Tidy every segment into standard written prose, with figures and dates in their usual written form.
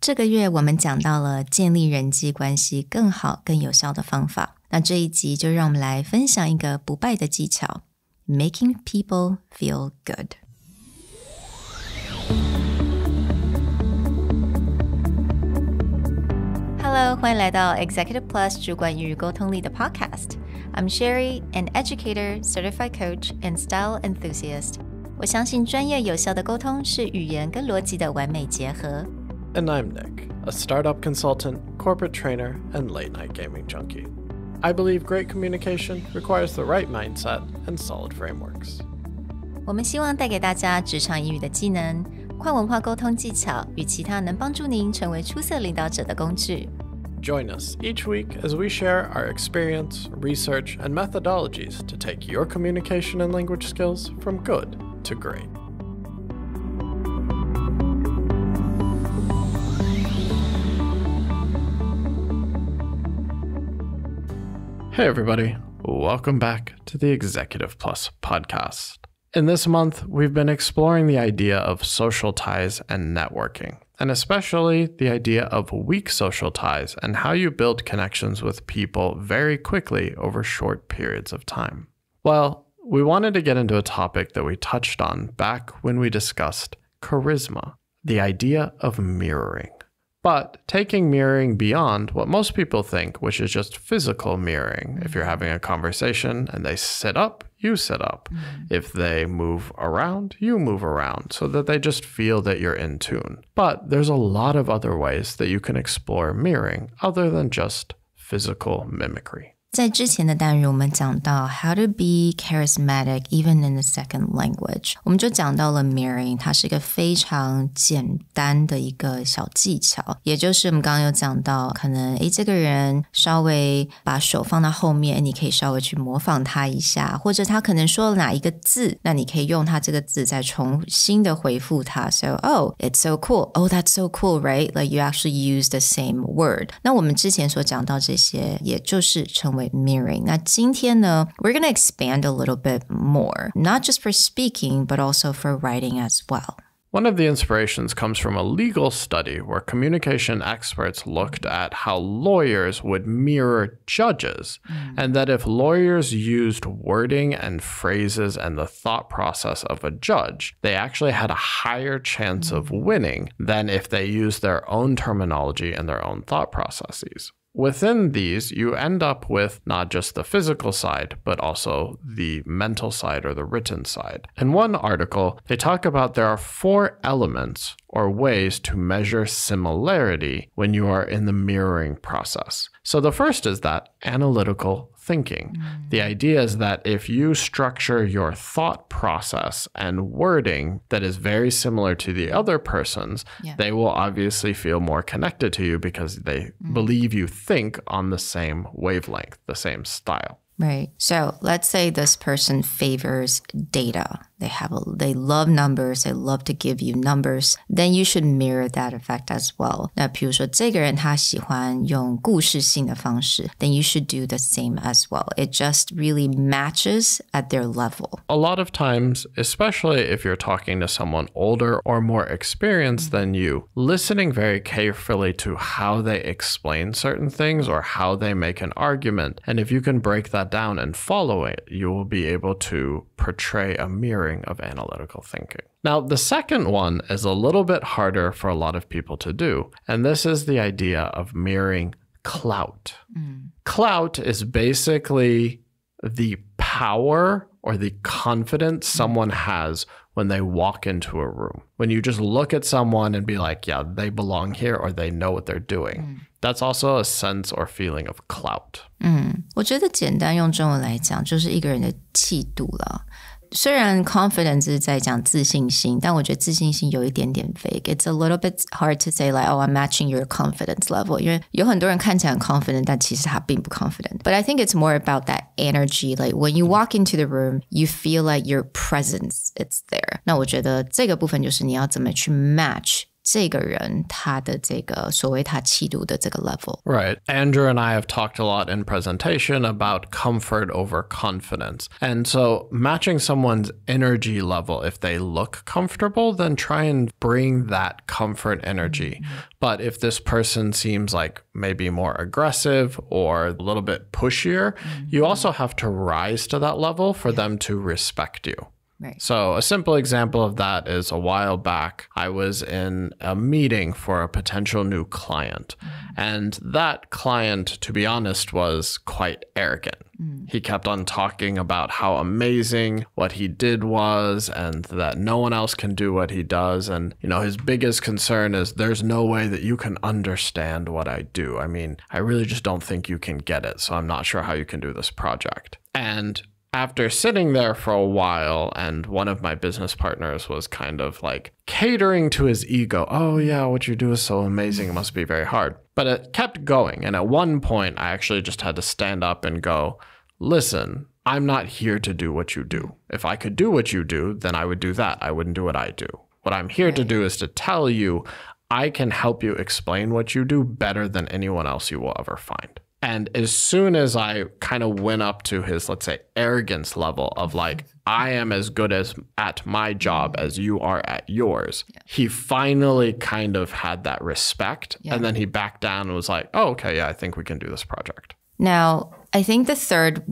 这个月我们讲到了建立人际关系更好更有效的方法，那这一集就让我们来分享一个不败的技巧 Making people feel good。 Hello， 欢迎来到 Executive Plus 主管与沟通力的 Podcast。 I'm Sherry, an educator, certified coach, and style enthusiast。 我相信专业有效的沟通是语言跟逻辑的完美结合。And I'm Nick, a startup consultant, corporate trainer, and late-night gaming junkie. I believe great communication requires the right mindset and solid frameworks. 我们希望带给大家职场英语的技能、跨文化沟通技巧与其他能帮助您成为出色领导者的工具。Join us each week as we share our experience, research, and methodologies to take your communication and language skills from good to great. Hey everybody, welcome back to the Executive Plus podcast. In this month, we've been exploring the idea of social ties and networking, and especially the idea of weak social ties and how you build connections with people very quickly over short periods of time. Well, we wanted to get into a topic that we touched on back when we discussed charisma, the idea of mirroring. But taking mirroring beyond what most people think, which is just physical mirroring. If you're having a conversation and they sit up, you sit up. If they move around, you move around so that they just feel that you're in tune. But there's a lot of other ways that you can explore mirroring other than just physical mimicry. 在之前的单元我们讲到 how to be charismatic even in the second language， 我们就讲到了 mirroring， 它是一个非常简单的一个小技巧，也就是我们刚刚有讲到可能这个人稍微把手放到后面，你可以稍微去模仿他一下，或者他可能说了哪一个字，那你可以用他这个字再重新的回复他。 So, oh, it's so cool. Oh, that's so cool, right? Like you actually use the same word. 那我们之前所讲到这些也就是成为mirroring. 那今天呢 we're going to expand a little bit more, not just for speaking, but also for writing as well. One of the inspirations comes from a legal study where communication experts looked at how lawyers would mirror judges, and that if lawyers used wording and phrases and the thought process of a judge, they actually had a higher chance of winning than if they used their own terminology and their own thought processes. Within these, you end up with not just the physical side, but also the mental side or the written side. In one article, they talk about there are 4 elements or ways to measure similarity when you are in the mirroring process. So the first is that analytical thinking. The idea is that if you structure your thought process and wording that is very similar to the other person's, they will obviously feel more connected to you because they believe you think on the same wavelength, the same style. Right. So let's say this person favors data. They love numbers. They love to give you numbers. Then you should mirror that effect as well. 那比如说这个人他喜欢用故事性的方式 then you should do the same as well. It just really matches at their level. A lot of times, especially if you're talking to someone older or more experienced than you, listening very carefully to how they explain certain things or how they make an argument, and if you can break that down and follow it, you will be able to portray a mirroring of analytical thinking. Now, the second one is a little bit harder for a lot of people to do, and this is the idea of mirroring clout. Clout is basically the power or the confidence someone has when they walk into a room. When you just look at someone and be like, yeah, they belong here or they know what they're doing. That's also a sense or feeling of clout. 我觉得简单用中文来讲就是一个人的气度了。虽然 confidence 是在讲自信心，但我觉得自信心有一点点 vague. It's a little bit hard to say like, oh, I'm matching your confidence level. 因为有很多人看起来很 confident, 但其实他并不 confident. But I think it's more about that energy. Like when you walk into the room, you feel like your presence, it's there. 那我觉得这个部分就是你要怎么去 match 这个人他的这个所谓他气度的这个 level. Right. Andrew and I have talked a lot in presentation about comfort over confidence. And so matching someone's energy level, if they look comfortable, then try and bring that comfort energy. But if this person seems like maybe more aggressive or a little bit pushier, you also have to rise to that level for them to respect you. Right. So a simple example of that is a while back, I was in a meeting for a potential new client. And that client, to be honest, was quite arrogant. He kept on talking about how amazing what he did was and that no one else can do what he does. And, you know, his biggest concern is there's no way that you can understand what I do. I mean, I really just don't think you can get it. So I'm not sure how you can do this project. And after sitting there for a while, and one of my business partners was kind of like catering to his ego. Oh, yeah, what you do is so amazing. It must be very hard. But it kept going. And at one point, I actually just had to stand up and go, listen, I'm not here to do what you do. If I could do what you do, then I would do that. I wouldn't do what I do. What I'm here to do is to tell you, I can help you explain what you do better than anyone else you will ever find. And as soon as I kind of went up to his, let's say, arrogance level of like, I am as good at my job as you are at yours, he finally kind of had that respect. And then he backed down and was like, oh, okay, yeah, I think we can do this project. Now, I think the third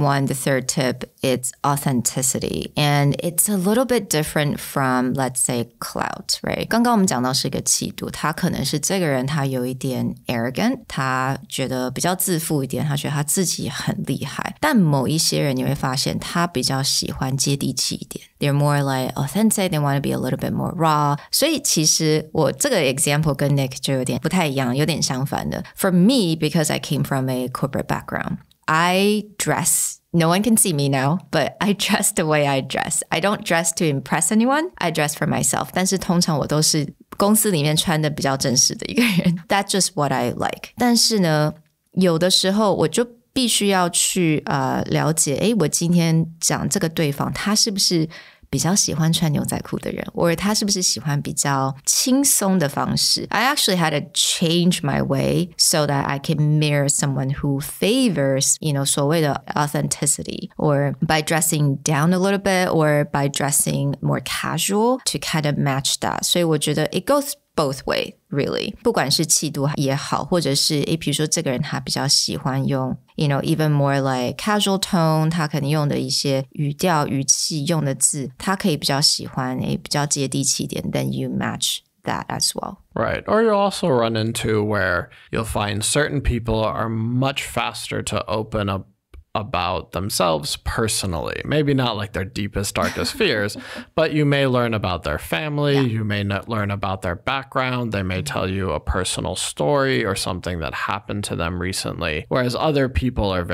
tip, it's authenticity. And it's a little bit different from, let's say, clout, right? 刚刚我们讲到是一个气度，他可能是这个人他有一点 arrogant， 他觉得比较自负一点，他觉得他自己很厉害。但某一些人你会发现他比较喜欢接地气一点。They're more like authentic, they want to be a little bit more raw. 所以其实我这个 example 跟 Nick 就有点不太一样，有点相反的。For me, because I came from a corporate background, I dress, no one can see me now, but I dress the way I dress. I don't dress to impress anyone. I dress for myself. 但是通常我都是公司里面穿的比较正式的一个人。That's just what I like. 但是呢，有的时候我就必须要去了解，我今天讲这个对方，他是不是比较喜欢穿牛仔裤的人，或者他是不是喜欢比较轻松的方式。I actually had to change my way so that I can mirror someone who favors, 所谓的 authenticity, or by dressing down a little bit, or by dressing more casual to kind of match that. 所以我觉得 it goes both way, really. 不管是气度也好，或者是比如说这个人他比较喜欢用even more like casual tone, 他可能用的一些语调、语气、用的字，他可以比较喜欢比较接地气一点 then you match that as well. Right. Or you'll also run into where you'll find certain people are much faster to open up about themselves personally. Maybe not like their deepest, darkest fears, but you may learn about their family. You may not learn about their background. They may tell you a personal story or something that happened to them recently. Whereas other people are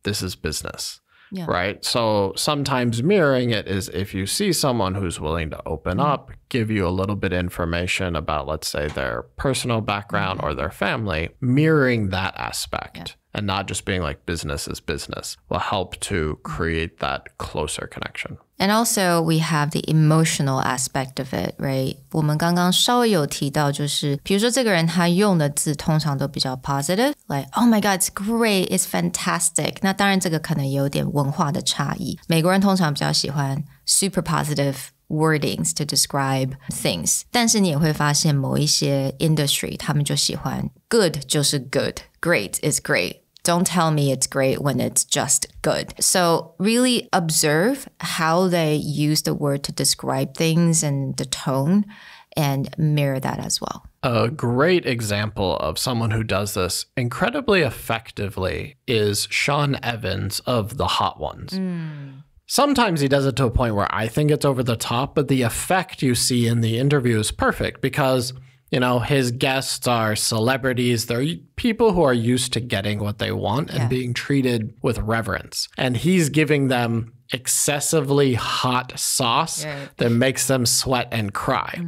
this is business. Yeah. Right? So sometimes mirroring it is if you see someone who's willing to open up, give you a little bit of information about, let's say, their personal background or their family, mirroring that aspect and not just being like business is business will help to create that closer connection. And also we have the emotional aspect of it, right? 我们刚刚稍微有提到就是比如说这个人他用的字通常都比较 positive, like oh my god, it's great, it's fantastic. 那当然这个可能也有点文化的差异。美国人通常比较喜欢 super positive wordings to describe things. 但是你也会发现某一些 industry 他们就喜欢 good 就是 good, great is great.Don't tell me it's great when it's just good. So really observe how they use the word to describe things and the tone and mirror that as well. A great example of someone who does this incredibly effectively is Sean Evans of The Hot Ones. Sometimes he does it to a point where I think it's over the top, but the effect you see in the interview is perfect because his guests are celebrities. They're people who are used to getting what they want and being treated with reverence. And he's giving them excessively hot sauce that makes them sweat and cry.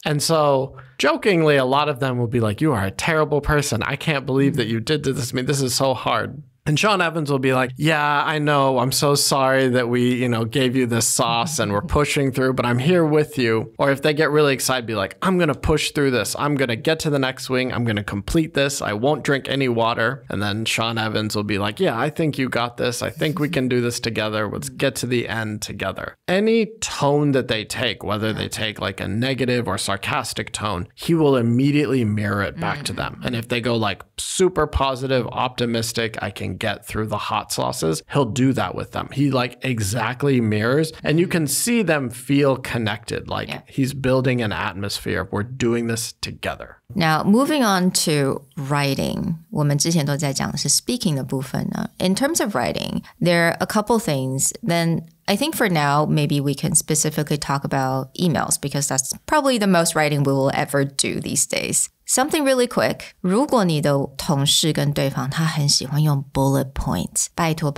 And so jokingly, a lot of them will be like, you are a terrible person. I can't believe that you did this. I mean, this is so hard. And Sean Evans will be like, yeah, I know. I'm so sorry that we, gave you this sauce and we're pushing through, but I'm here with you. Or if they get really excited, be like, I'm going to push through this. I'm going to get to the next swing. I'm going to complete this. I won't drink any water. And then Sean Evans will be like, yeah, I think you got this. I think we can do this together. Let's get to the end together. Any tone that they take, whether they take like a negative or sarcastic tone, he will immediately mirror it back to them. And if they go like super positive, optimistic, I can get through the hot sauces, he'll do that with them. He like exactly mirrors, and you can see them feel connected. Like he's building an atmosphere. We're doing this together. Now, moving on to writing, 我们之前都在讲的是 speaking 的部分呢。In terms of writing, there are a couple things. Then I think for now, maybe we can specifically talk about emails because that's probably the most writing we will ever do these days. Something really quick. 如果你的同事跟对方他很喜欢用 bullet points, 拜托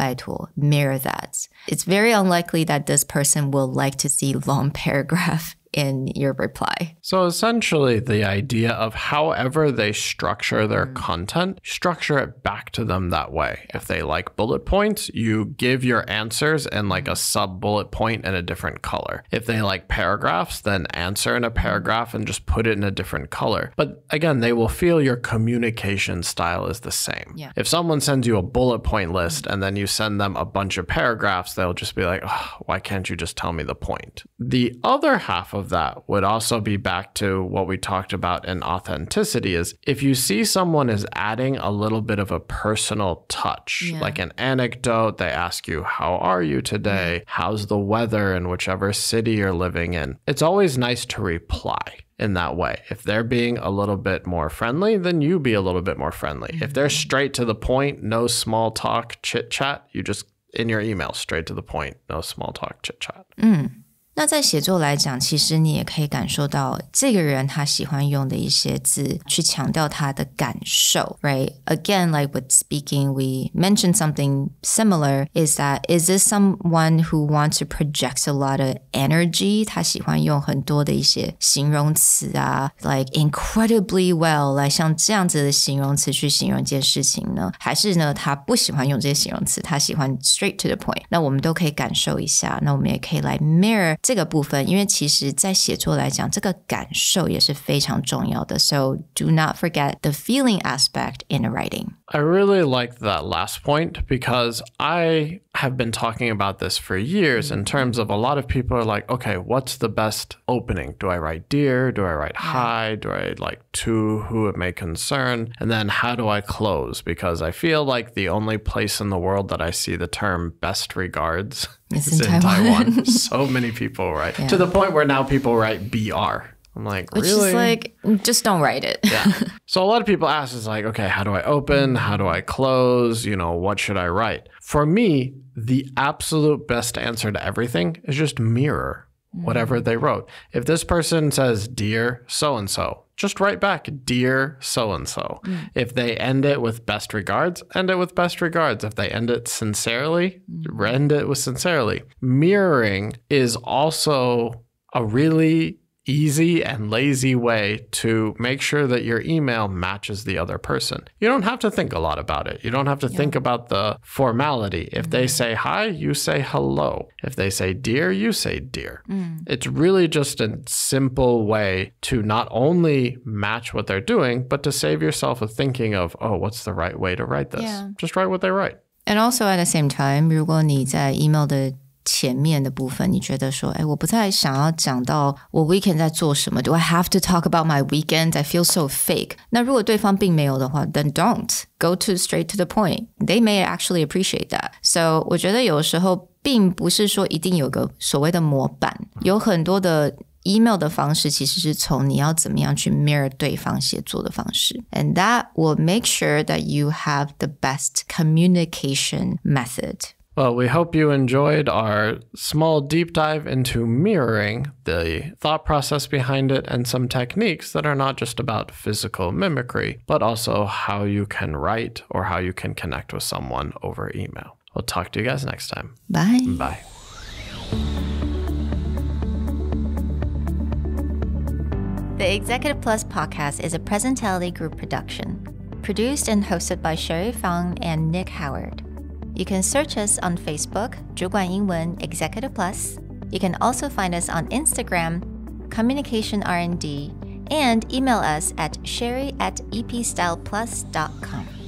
mirror that. It's very unlikely that this person will like to see long paragraph in your reply. So essentially the idea of however they structure their content, structure it back to them that way. If they like bullet points, you give your answers in like a sub bullet point in a different color. If they like paragraphs, then answer in a paragraph and just put it in a different color. But again, they will feel your communication style is the same. Yeah. If someone sends you a bullet point list and then you send them a bunch of paragraphs, they'll just be like, oh, why can't you just tell me the point? The other half of that would also be back to what we talked about in authenticity is if you see someone is adding a little bit of a personal touch, like an anecdote, they ask you, how are you today? How's the weather in whichever city you're living in? It's always nice to reply in that way. If they're being a little bit more friendly, then you be a little bit more friendly. If they're straight to the point, no small talk, chit chat, you just in your email, straight to the point, no small talk, chit chat. 那在写作来讲，其实你也可以感受到这个人他喜欢用的一些字去强调他的感受 right? Again, like with speaking, we mentioned something similar is this someone who wants to project a lot of energy? 他喜欢用很多的一些形容词啊 like incredibly well 来像这样子的形容词去形容一件事情呢？还是呢他不喜欢用这些形容词，他喜欢 straight to the point? 那我们都可以感受一下，那我们也可以来 mirror这个部分，因为其实在写作来讲，这个感受也是非常重要的。So do not forget the feeling aspect in writing. I really like that last point because I have been talking about this for years in terms of a lot of people are like, okay, what's the best opening? Do I write dear? Do I write hi? Do I like to who it may concern? And then how do I close? Because I feel like the only place in the world that I see the term best regards is in Taiwan. So many people write to the point where now people write BR. I'm like, Which really? is like, just don't write it. So a lot of people ask is like, okay, how do I open? How do I close? What should I write? For me, the absolute best answer to everything is just mirror whatever they wrote. If this person says, dear so-and-so, just write back, dear so-and-so. If they end it with best regards, end it with best regards. If they end it sincerely, end it with sincerely. Mirroring is also a really easy and lazy way to make sure that your email matches the other person. You don't have to think a lot about it. You don't have to think about the formality. If they say hi, you say hello. If they say dear, you say dear. It's really just a simple way to not only match what they're doing, but to save yourself a thinking of, oh, what's the right way to write this? Just write what they write. And also at the same time, 如果你在 email 的前面的部分你觉得说我不太想要讲到我 weekend 在做什么 Do I have to talk about my weekend? I feel so fake. 那如果对方并没有的话 then don't. Go straight to the point. They may actually appreciate that. So 我觉得有时候并不是说一定有个所谓的模板，有很多的email 的方式其实是从你要怎么样去 mirror 对方写作的方式 And that will make sure that you have the best communication method. Well, we hope you enjoyed our small deep dive into mirroring, the thought process behind it, and some techniques that are not just about physical mimicry, but also how you can write or how you can connect with someone over email. We'll talk to you guys next time. Bye. Bye. The Executive Plus podcast is a Presentality Group production. produced and hosted by Sherry Fang and Nick Howard. You can search us on Facebook, 主管英文 Executive Plus. You can also find us on Instagram, Communication R&D, and email us at sherry@epstyleplus.com.